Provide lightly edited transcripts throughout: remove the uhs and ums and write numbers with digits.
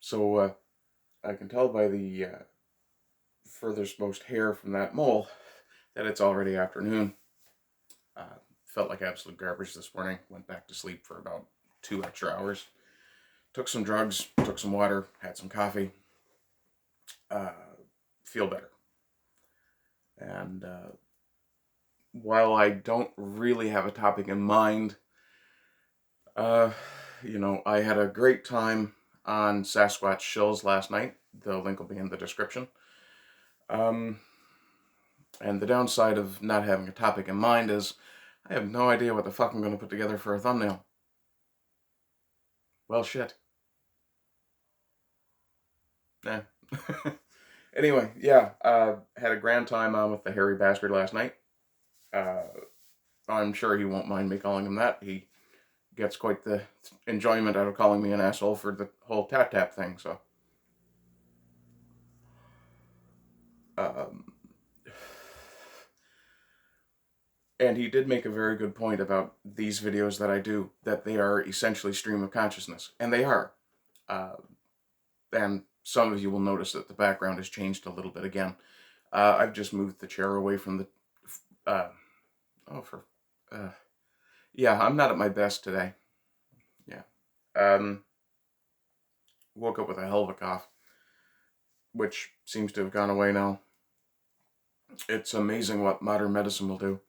So I can tell by the furthest most hair from that mole that it's already afternoon. Felt like absolute garbage this morning. Went back to sleep for about 2 extra hours. Took some drugs, took some water, had some coffee. Uh, feel better. And while I don't really have a topic in mind, uh, I had a great time on Sasquatch shills last night. The link will be in the description. And the downside of not having a topic in mind is I have no idea what the fuck I'm going to put together for a thumbnail. Well, shit. Eh. Anyway, yeah, had a grand time on with the hairy bastard last night. I'm sure he won't mind me calling him that. He gets quite the enjoyment out of calling me an asshole for the whole tap-tap thing, so. And he did make a very good point about these videos that I do, that they are essentially stream of consciousness. And they are. And some of you will notice that the background has changed a little bit again. I've just moved the chair away from the... yeah, I'm not at my best today. Yeah. Woke up with a hell of a cough, which seems to have gone away now. It's amazing what modern medicine will do.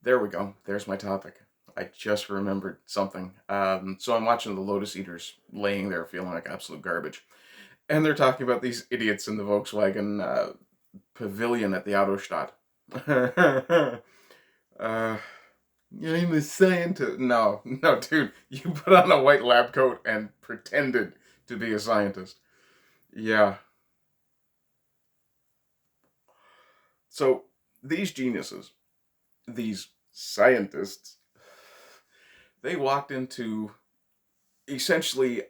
There we go. There's my topic. I just remembered something. So I'm watching the Lotus Eaters laying there feeling like absolute garbage. And they're talking about these idiots in the Volkswagen pavilion at the Autostadt. I'm a scientist. No, dude. You put on a white lab coat and pretended to be a scientist. Yeah. So, these geniuses, these scientists, they walked into essentially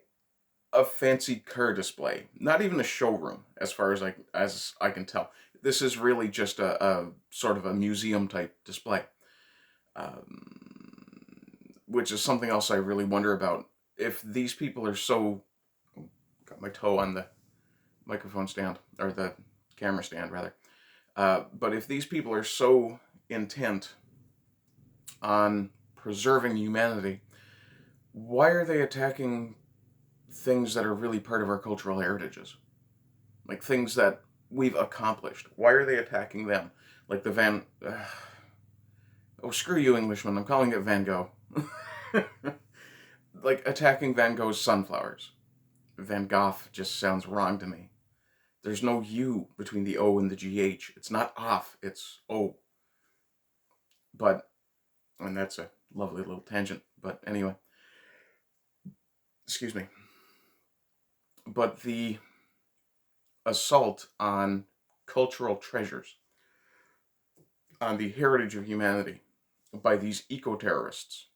a fancy car display. Not even a showroom, as far as I can tell. This is really just a sort of a museum type display. Which is something else I really wonder about. If these people are so... Got my toe on the microphone stand, or the camera stand, rather. But if these people are so intent on preserving humanity, why are they attacking things that are really part of our cultural heritages? Like things that we've accomplished. Why are they attacking them? Like the oh, screw you, Englishman. I'm calling it Van Gogh. Like attacking Van Gogh's sunflowers. Van Gogh just sounds wrong to me. There's no U between the O and the GH. It's not off, it's O. But, and that's a lovely little tangent, but anyway. Excuse me. But the assault on cultural treasures, on the heritage of humanity, by these eco-terrorists,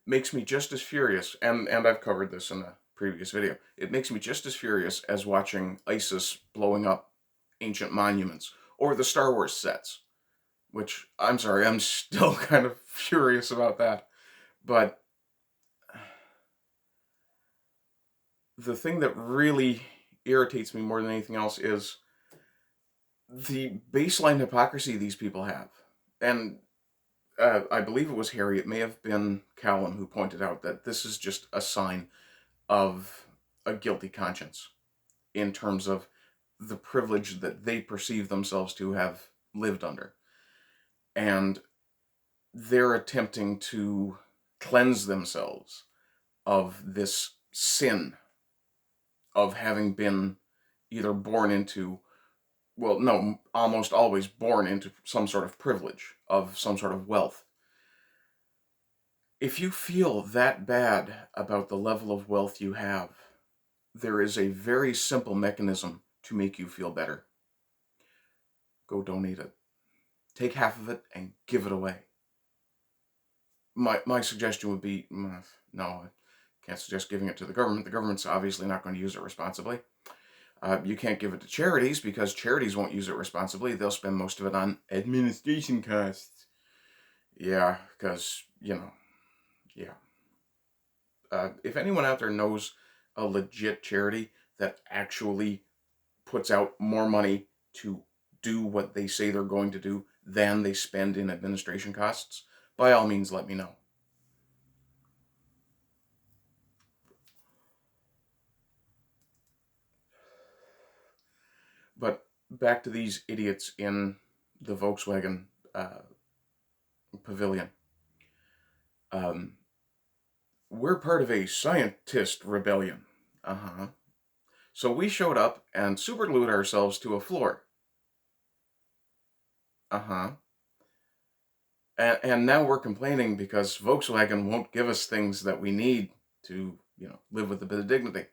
makes me just as furious, and I've covered this in a previous video, it makes me just as furious as watching ISIS blowing up ancient monuments, or the Star Wars sets, which, I'm sorry, I'm still kind of furious about that. But the thing that really irritates me more than anything else is the baseline hypocrisy these people have. And I believe it was Harry, it may have been Callum, who pointed out that this is just a sign of a guilty conscience in terms of the privilege that they perceive themselves to have lived under. And they're attempting to cleanse themselves of this sin of having been either born into, well, no, almost always born into some sort of privilege, of some sort of wealth. If you feel that bad about the level of wealth you have, there is a very simple mechanism to make you feel better. Go donate it. Take half of it and give it away. My suggestion would be, no, I can't suggest giving it to the government. The government's obviously not going to use it responsibly. You can't give it to charities because charities won't use it responsibly. They'll spend most of it on administration costs. Yeah, because, yeah. If anyone out there knows a legit charity that actually puts out more money to do what they say they're going to do than they spend in administration costs, by all means let me know. But back to these idiots in the Volkswagen pavilion. We're part of a scientist rebellion. So we showed up and superglued ourselves to a floor. And now we're complaining because Volkswagen won't give us things that we need to, live with a bit of dignity.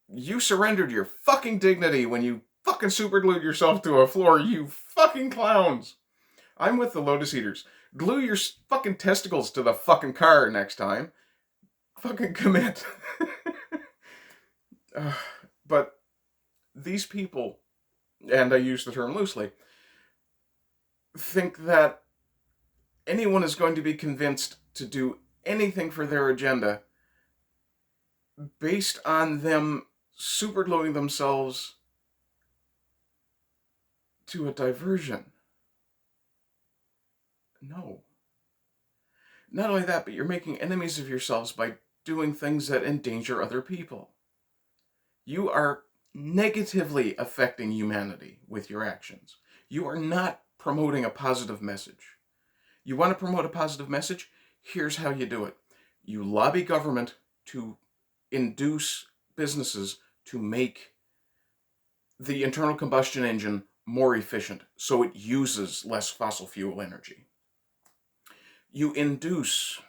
You surrendered your fucking dignity when you fucking superglued yourself to a floor, you fucking clowns. I'm with the Lotus Eaters. Glue your fucking testicles to the fucking car next time. Fucking commit. But these people, and I use the term loosely, think that anyone is going to be convinced to do anything for their agenda based on them supergluing themselves to a diversion. No. Not only that, but you're making enemies of yourselves by doing things that endanger other people. You are negatively affecting humanity with your actions. You are not promoting a positive message. You want to promote a positive message? Here's how you do it. You lobby government to induce businesses to make the internal combustion engine more efficient so it uses less fossil fuel energy. You induce,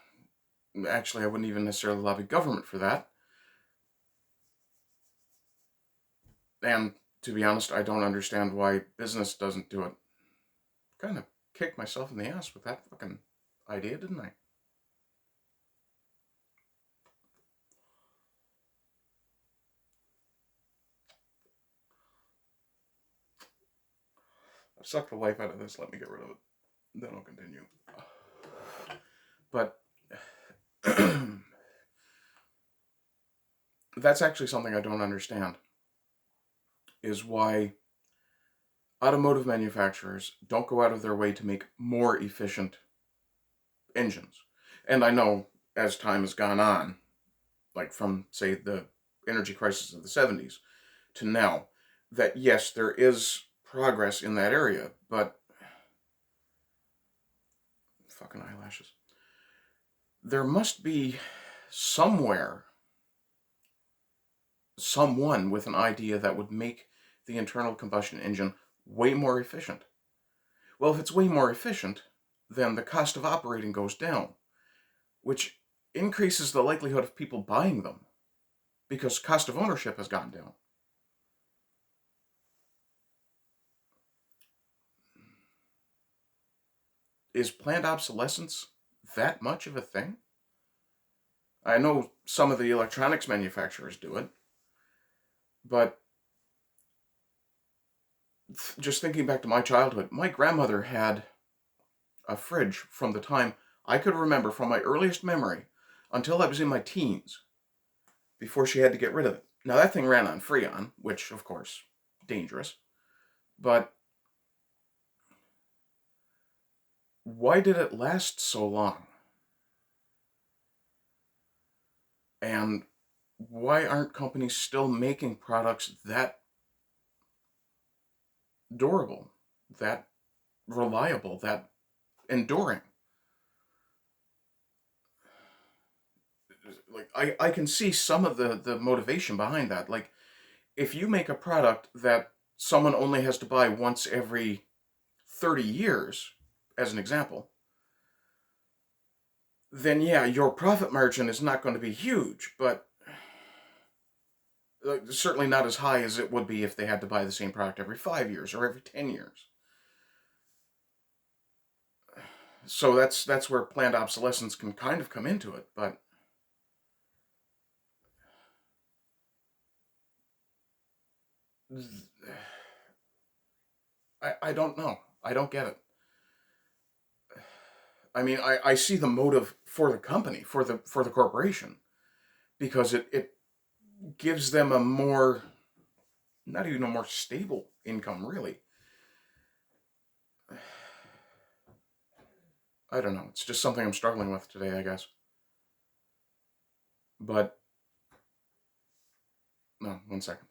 actually I wouldn't even necessarily lobby government for that. And to be honest, I don't understand why business doesn't do it. Kind of kicked myself in the ass with that fucking idea, didn't I? I've sucked the life out of this. Let me get rid of it. Then I'll continue. But that's actually something I don't understand, is why automotive manufacturers don't go out of their way to make more efficient engines. And I know as time has gone on, like from, say, the energy crisis of the 70s to now, that yes, there is progress in that area, but fucking eyelashes. There must be somewhere someone with an idea that would make the internal combustion engine way more efficient. Well, if it's way more efficient, then the cost of operating goes down, which increases the likelihood of people buying them because cost of ownership has gone down. Is planned obsolescence that much of a thing? I know some of the electronics manufacturers do it, but just thinking back to my childhood, my grandmother had a fridge from the time I could remember, from my earliest memory until I was in my teens, before she had to get rid of it. Now that thing ran on Freon, which of course, dangerous, but why did it last so long? And why aren't companies still making products that durable, that reliable, that enduring? Like, I can see some of the motivation behind that. Like, if you make a product that someone only has to buy once every 30 years, as an example, then yeah, your profit margin is not going to be huge, but certainly not as high as it would be if they had to buy the same product every 5 years or every 10 years. So that's where planned obsolescence can kind of come into it, but I don't know. I don't get it. I mean, I see the motive for the company, for the corporation, because it gives them a more, not even a more stable income, really. I don't know. It's just something I'm struggling with today, I guess. But, no, 1 second.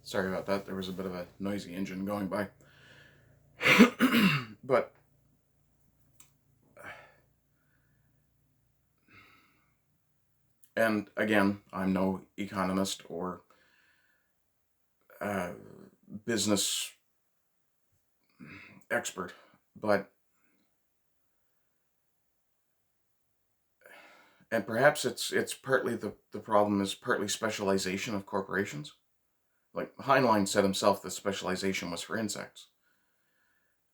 Sorry about that. There was a bit of a noisy engine going by. But, and again, I'm no economist or business expert, but, and perhaps it's partly the problem is partly specialization of corporations. Like Heinlein said himself that specialization was for insects.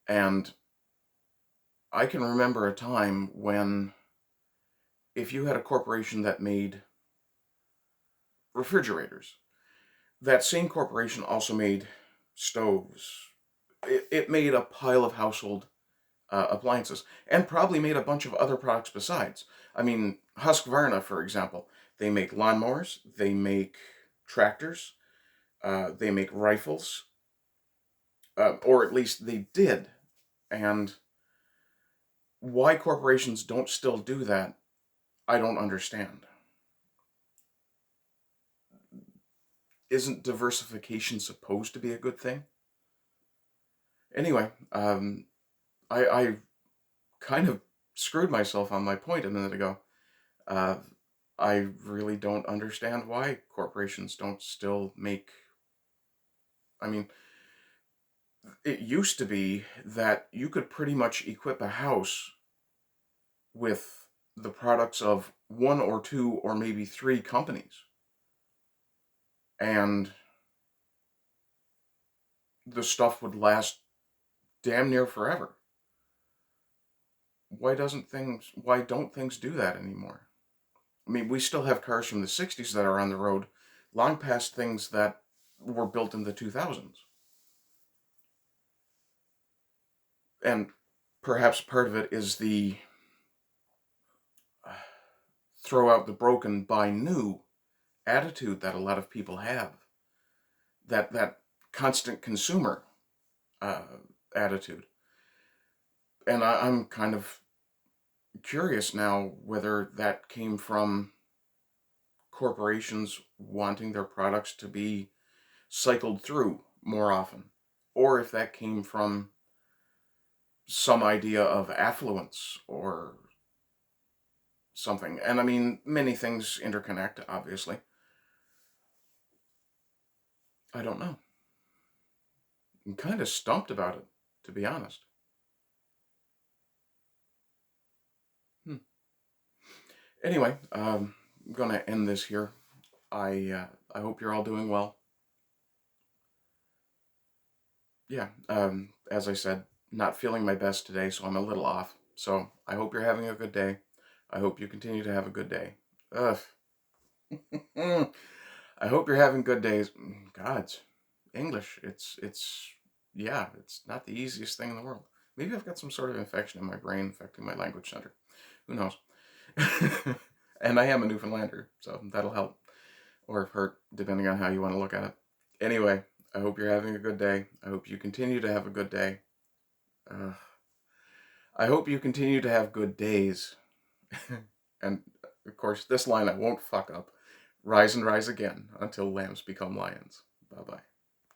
And I can remember a time when if you had a corporation that made refrigerators, that same corporation also made stoves. It made a pile of household appliances, and probably made a bunch of other products besides. I mean, Husqvarna, for example, they make lawnmowers, they make tractors, they make rifles, or at least they did. And why corporations don't still do that, I don't understand. Isn't diversification supposed to be a good thing? Anyway, I kind of screwed myself on my point a minute ago. I really don't understand why corporations don't still make... I mean, it used to be that you could pretty much equip a house with the products of 1 or 2 or maybe 3 companies. And the stuff would last damn near forever. Why don't things do that anymore? I mean, we still have cars from the 60s that are on the road, long past things that were built in the 2000s. And perhaps part of it is the throw out the broken, buy new attitude that a lot of people have. That constant consumer attitude. And I'm kind of curious now whether that came from corporations wanting their products to be cycled through more often, or if that came from some idea of affluence or something. And I mean, many things interconnect, obviously. I don't know. I'm kind of stumped about it, to be honest. Anyway, I'm going to end this here. I hope you're all doing well. Yeah, as I said, not feeling my best today, so I'm a little off. So I hope you're having a good day. I hope you continue to have a good day. Ugh. I hope you're having good days. Gods, English, yeah, it's not the easiest thing in the world. Maybe I've got some sort of infection in my brain affecting my language center. Who knows? And I am a Newfoundlander, so that'll help. Or hurt, depending on how you want to look at it. Anyway, I hope you're having a good day. I hope you continue to have a good day. I hope you continue to have good days. And, of course, this line I won't fuck up. Rise and rise again until lambs become lions. Bye-bye.